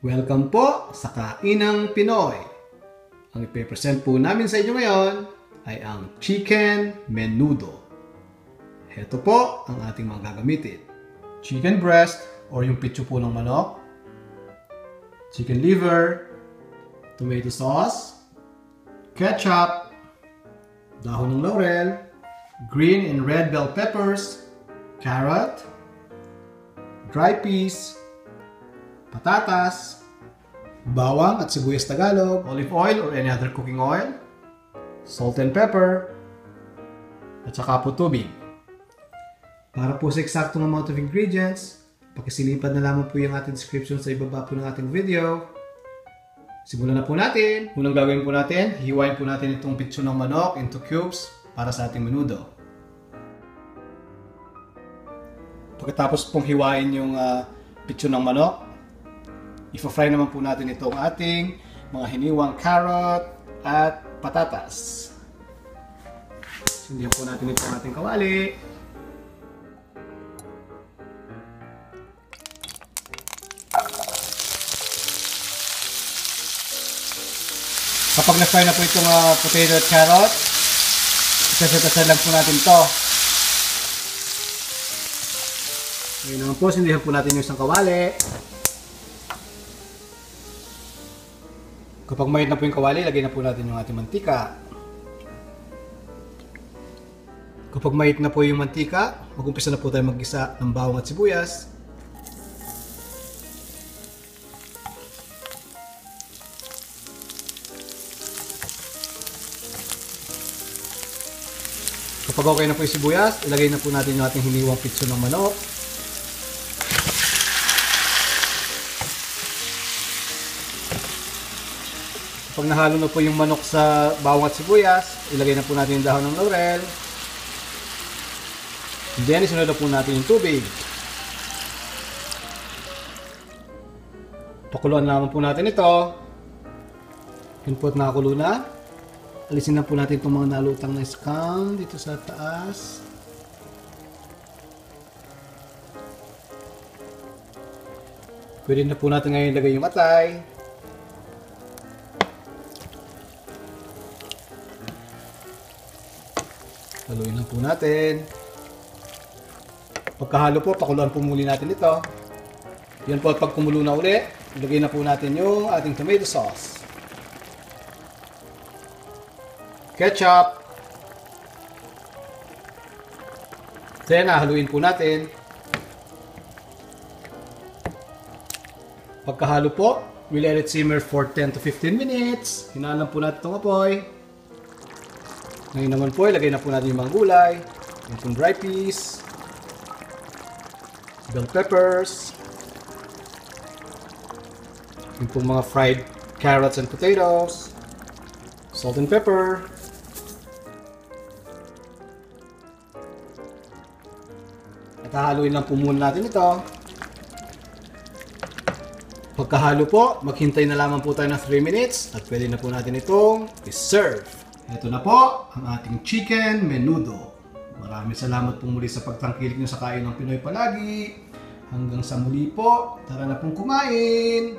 Welcome po sa Kainang Pinoy. Ang ipipresent po namin sa inyo ngayon ay ang chicken menudo. Heto po ang ating mga gagamitin. Chicken breast or yung pitso po ng manok, chicken liver, tomato sauce, ketchup, dahon ng laurel, green and red bell peppers, carrot, dry peas, patatas, bawang at sibuyas Tagalog, olive oil or any other cooking oil, salt and pepper, at saka po tubig. Para po sa eksaktong amount of ingredients, pakisilipad na lamang po yung ating description sa ibaba po ng ating video. Simulan na po natin. Unang gagawin po natin, hiwain po natin itong pitso ng manok into cubes para sa ating menudo. Pagkatapos pong hiwain yung pitso ng manok, i-fry naman po natin itong ating mga hiniwang carrot at patatas. Sindihan po natin itong ating kawali. Kapag na-fry na po itong potato at carrot, isasatasan lang po natin ito. Ngayon naman po, sindihan po natin yung isang kawali. Kapag mainit na po yung kawali, lagay na po natin yung ating mantika. Kapag mainit na po yung mantika, mag-umpisa na po tayo mag-gisa ng bawang at sibuyas. Kapag okay na po yung sibuyas, ilagay na po natin yung ating hiniwang pitso ng manok. Kapag nahalo na po yung manok sa bawang at sibuyas, ilagay na po natin yung dahon ng laurel. And then, isunod na po natin yung tubig. Pakuluan naman po natin ito. Yun po at nakakulo na. Alisin na po natin itong mga nalutang na scum dito sa taas. Pwede na po natin ngayon ilagay yung atay. Haluin lang po natin. Pagkahalo po, pakuluan po muli natin ito. Yan po at pag kumulo na uli, ilagay na po natin yung ating tomato sauce, ketchup. Then, haluin po natin. Pagkahalo po, we let it simmer for 10 to 15 minutes. Hinaan lang po natin itong apoy. Ngayon naman po, ilagay na po natin yung mga gulay. Yung dry peas, bell peppers, yung mga fried carrots and potatoes, salt and pepper, at hahaluin lang po muna natin ito. Pagkahalo po, maghintay na lamang po tayo ng 3 minutes at pwede na po natin itong i-serve. Ito na po ang ating chicken menudo. Maraming salamat po muli sa pagtangkilik nyo sa Kainang Pinoy palagi. Hanggang sa muli po, tara na pong kumain!